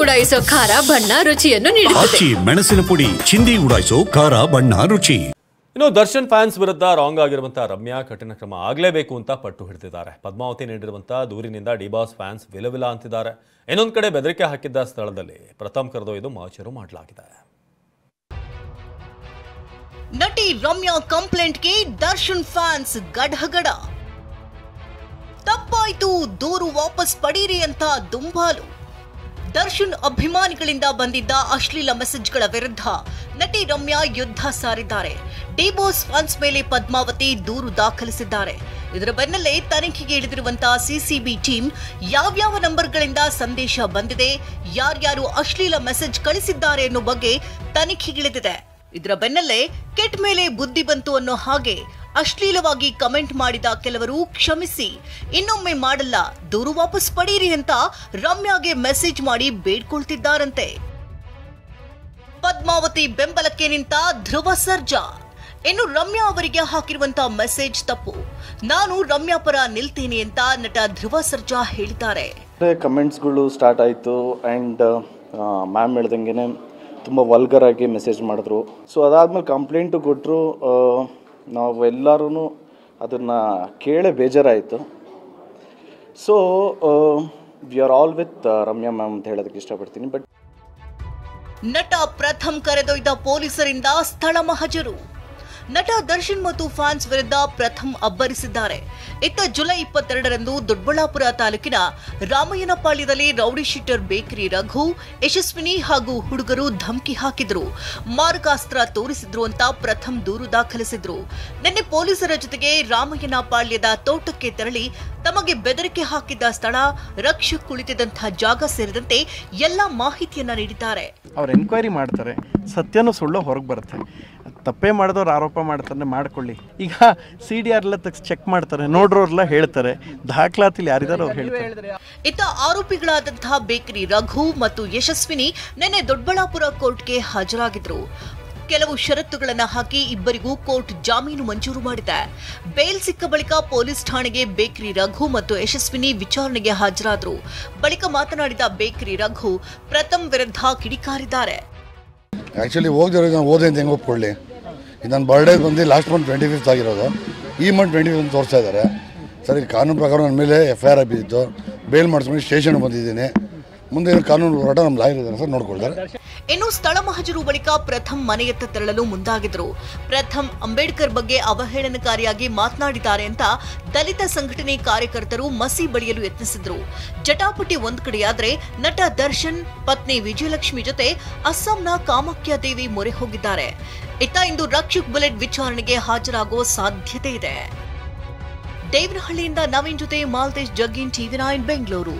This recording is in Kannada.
ಉಡಾಯಿಸೋ ಖಾರ ಬಣ್ಣ ರುಚಿಯನ್ನು ನೀಡುತ್ತದೆ. ಮೆಣಸಿನ ಪುಡಿ ಚಿಂದಿ ಉಡಾಯಿಸೋ ಖಾರ ಬಣ್ಣ ರುಚಿ. ಇನ್ನು ದರ್ಶನ್ ಫ್ಯಾನ್ಸ್ ವಿರುದ್ಧ ರಾಂಗ್ ಆಗಿರುವಂತಹ ರಮ್ಯಾ ಕಠಿಣ ಕ್ರಮ ಆಗಲೇಬೇಕು ಅಂತ ಪಟ್ಟು ಹಿಡಿದಿದ್ದಾರೆ. ಪದ್ಮಾವತಿ ನೀಡಿರುವಂತಹ ದೂರಿನಿಂದ ಡಿಬಾಸ್ ಫ್ಯಾನ್ಸ್ ವಿಲವಿಲ ಅಂತಿದ್ದಾರೆ. ಇನ್ನೊಂದು ಕಡೆ ಬೆದರಿಕೆ ಹಾಕಿದ್ದ ಸ್ಥಳದಲ್ಲಿ ಪ್ರಥಮ್ ಕರೆದೊಯ್ದು ಮಹಜರು ಮಾಡಲಾಗಿದೆ. ನಟಿ ರಮ್ಯಾ ಕಂಪ್ಲೇಂಟ್ಗೆ ದರ್ಶನ್ ಫ್ಯಾನ್ಸ್ ಗಡಗಡ. ತಪ್ಪಾಯ್ತು, ದೂರು ವಾಪಸ್ ಪಡೀರಿ ಅಂತ ದುಂಬಾಲು. ದರ್ಶನ್ ಅಭಿಮಾನಿಗಳಿಂದ ಬಂದಿದ್ದ ಅಶ್ಲೀಲ ಮೆಸೇಜ್ಗಳ ವಿರುದ್ಧ ನಟಿ ರಮ್ಯಾ ಯುದ್ಧ ಸಾರಿದ್ದಾರೆ. ಡಿಬಾಸ್ ಫ್ಯಾನ್ಸ್ ಮೇಲೆ ಪದ್ಮಾವತಿ ದೂರು ದಾಖಲಿಸಿದ್ದಾರೆ. ಇದರ ಬೆನ್ನಲ್ಲೇ ತನಿಖೆಗೆ ಇಳಿದಿರುವಂತಹ ಸಿಸಿಬಿ ಟೀಮ್ ಯಾವ್ಯಾವ ನಂಬರ್ಗಳಿಂದ ಸಂದೇಶ ಬಂದಿದೆ, ಯಾರ್ಯಾರು ಅಶ್ಲೀಲ ಮೆಸೇಜ್ ಕಳಿಸಿದ್ದಾರೆ ಅನ್ನೋ ಬಗ್ಗೆ ತನಿಖೆಗಿಳಿದಿದೆ. ಇದರ ಬೆನ್ನಲ್ಲೇ ಕೆಟ್ಟ ಮೇಲೆ ಬುದ್ಧಿ ಬಂತು ಅನ್ನೋ ಹಾಗೆ ಅಶ್ಲೀಲವಾಗಿ ಕಮೆಂಟ್ ಮಾಡಿದ ಕೆಲವರು ಕ್ಷಮಿಸಿ, ಇನ್ನೊಮ್ಮೆ ಮಾಡಲ್ಲ, ದೂರು ವಾಪಸ್ ಪಡೀರಿ ಅಂತ ರಮ್ಯಾಗೆ ಮೆಸೇಜ್ ಮಾಡಿ ಬೇಡ್ಕೊಳ್ತಿದ್ದಾರಂತೆ. ಪದ್ಮಾವತಿ ಬೆಂಬಲಕ್ಕೆ ನಿಂತ ಧ್ರುವ ಸರ್ಜಾ. ಇನ್ನು ರಮ್ಯಾ ಅವರಿಗೆ ಹಾಕಿರುವಂತಹ ಮೆಸೇಜ್ ತಪ್ಪು, ನಾನು ರಮ್ಯಾ ಪರ ನಿಲ್ತೇನೆ ಅಂತ ನಟ ಧ್ರುವ ಸರ್ಜಾ ಹೇಳಿದ್ದಾರೆ. ಕಮೆಂಟ್ಸ್ಗಳು ಸ್ಟಾರ್ಟ್ ಆಯಿತು ಆ್ಯಂಡ್ ಮ್ಯಾಮ್ ಹೇಳ್ದಂಗೆ ತುಂಬ ವಲ್ಗರ್ ಆಗಿ ಮೆಸೇಜ್ ಮಾಡಿದ್ರು. ಸೊ ಅದಾದಮೇಲೆ ಕಂಪ್ಲೇಂಟು ಕೊಟ್ಟರು. ನಾವೆಲ್ಲರೂ ಅದನ್ನು ಕೇಳೇ ಬೇಜಾರಾಯಿತು. So we are all with Ramya ma'am ಅಂತ ಹೇಳೋದಕ್ಕೆ ಇಷ್ಟಪಡ್ತೀನಿ. ಬಟ್ ನಟ ಪ್ರಥಮ್ ಕರೆದೊಯ್ದ ಪೊಲೀಸರಿಂದ ಸ್ಥಳ ಮಹಜರು. ನಟ ದರ್ಶನ್ ಮತ್ತು ಫ್ಯಾನ್ಸ್ ವಿರುದ್ಧ ಪ್ರಥಮ್ ಅಬ್ಬರಿಸಿದ್ದಾರೆ. ಇತ್ತ ಜುಲೈ 22ರಂದು ದೊಡ್ಡಬಳ್ಳಾಪುರ ತಾಲೂಕಿನ ರಾಮಯ್ಯನಪಾಳ್ಯದಲ್ಲಿ rowdy sheeter bakery Raghu, Yashaswini ಹಾಗೂ ಹುಡುಗರು ಧಮಕಿ ಹಾಕಿದ್ರು, ಮಾರಕಾಸ್ತ್ರ ತೋರಿಸಿದ್ರು ಅಂತ ಪ್ರಥಮ್ ದೂರು ದಾಖಲಿಸಿದ್ರು. ನಿನ್ನೆ ಪೊಲೀಸರ ಜೊತೆಗೆ ರಾಮಯ್ಯನಪಾಳ್ಯದ ತೋಟಕ್ಕೆ ತೆರಳಿ ತಮಗೆ ಬೆದರಿಕೆ ಹಾಕಿದ್ದ ಸ್ಥಳ, ರಕ್ಷಕ್ ಕುಳಿತಿದ್ದಂತಹ ಜಾಗ ಸೇರಿದಂತೆ ಎಲ್ಲ ಮಾಹಿತಿಯನ್ನ ನೀಡಿದ್ದಾರೆ. ಅವ್ರು ಎನ್ಕ್ವೈರಿ ಮಾಡ್ತಾರೆ, ಸತ್ಯನೂ ಸುಳ್ಳು ಹೊರಗೆ ಬರುತ್ತೆ. ತಪ್ಪೇ ಮಾಡಿದವ್ರು ಆರೋಪ ಮಾಡ್ತಾರೆ, ಮಾಡ್ಕೊಳ್ಳಿ. ಈಗ CDR ಎಲ್ಲ ಚೆಕ್ ಮಾಡ್ತಾರೆ, ನೋಡ್ರೋರೆಲ್ಲ ಹೇಳ್ತಾರೆ, ದಾಖಲಾತಿಲಿ ಯಾರಿದಾರೋ ಅವ್ರು ಹೇಳ್ತಾರೆ. ಇತ್ತ ಆರೋಪಿಗಳಾದಂತಹ ಬೇಕರಿ ರಘು ಮತ್ತು ಯಶಸ್ವಿನಿ ನಿನ್ನೆ ದೊಡ್ಡಬಳ್ಳಾಪುರ ಕೋರ್ಟ್ಗೆ ಹಾಜರಾಗಿದ್ರು. ಕೆಲವು ಷರತ್ತುಗಳನ್ನು ಹಾಕಿ ಇಬ್ಬರಿಗೂ ಕೋರ್ಟ್ ಜಾಮೀನು ಮಂಜೂರು ಮಾಡಿದೆ. ಬೇಲ್ ಸಿಕ್ಕ ಬಳಿಕ ಪೊಲೀಸ್ ಠಾಣೆಗೆ ಬೇಕರಿ ರಘು ಮತ್ತು ಯಶಸ್ವಿನಿ ವಿಚಾರಣೆಗೆ ಹಾಜರಾದರು. ಬಳಿಕ ಮಾತನಾಡಿದ ಬೇಕರಿ ರಘು ಪ್ರಥಮ್ ವಿರುದ್ಧ ಕಿಡಿಕಾರಿದ್ದಾರೆ. ಆ್ಯಕ್ಚುಲಿ ಹೋಗ್ದಿರೋ ನಾನು ಓದೆ ಅಂತ ಹೆಂಗೆ ಒಪ್ಕೊಳ್ಳಿ. ನನ್ನ ಬರ್ಡೇ ಬಂದು ಲಾಸ್ಟ್ ಮಂತ್ 25th ಆಗಿರೋದು, ಈ ಮಂತ್ 25th ತೋರಿಸ್ತಾ ಇದ್ದಾರೆ. ಸರಿ, ಕಾನೂನು ಪ್ರಕಾರ ನನ್ನ ಮೇಲೆ FIR ಬಿದ್ದಿತ್ತು, ಬೇಲ್ ಮಾಡಿಸ್ಕೊಂಡು ಸ್ಟೇಷನ್ಗೆ ಬಂದಿದ್ದೀನಿ. ಮುಂದೆ ಕಾನೂನು ಹೋರಾಟ ನಮ್ಮ ಲಾಯರ್ ಇದ್ದಾರೆ ಸರ್, ನೋಡ್ಕೊಳ್ತಾರೆ. ಇನ್ನು ಸ್ಥಳ ಮಹಜರು ಬಳಿಕ ಪ್ರಥಮ್ ಮನೆಯತ್ತ ತೆರಳಲು ಮುಂದಾಗಿದ್ರು. ಪ್ರಥಮ್ ಅಂಬೇಡ್ಕರ್ ಬಗ್ಗೆ ಅವಹೇಳನಕಾರಿಯಾಗಿ ಮಾತನಾಡಿದ್ದಾರೆ ಅಂತ ದಲಿತ ಸಂಘಟನೆ ಕಾರ್ಯಕರ್ತರು ಮಸಿ ಬಳಿಯಲು ಯತ್ನಿಸಿದ್ರು. ಜಟಾಪಟಿ ಒಂದ್ ಕಡೆಯಾದ್ರೆ ನಟ ದರ್ಶನ್ ಪತ್ನಿ ವಿಜಯಲಕ್ಷ್ಮಿ ಜೊತೆ ಅಸ್ಸಾಂನ ಕಾಮಾಖ್ಯ ದೇವಿ ಮೊರೆ ಹೋಗಿದ್ದಾರೆ. ಇತ್ತ ಇಂದು ರಕ್ಷಕ್ ಬುಲೆಟ್ ವಿಚಾರಣೆಗೆ ಹಾಜರಾಗುವ ಸಾಧ್ಯತೆ ಇದೆ. ದೇವನಹಳ್ಳಿಯಿಂದ ನವೀನ್ ಜೊತೆ ಮಾಲ್ತೇಶ್, ಜಗ್ಗಿನ್, TV9 ಬೆಂಗಳೂರು.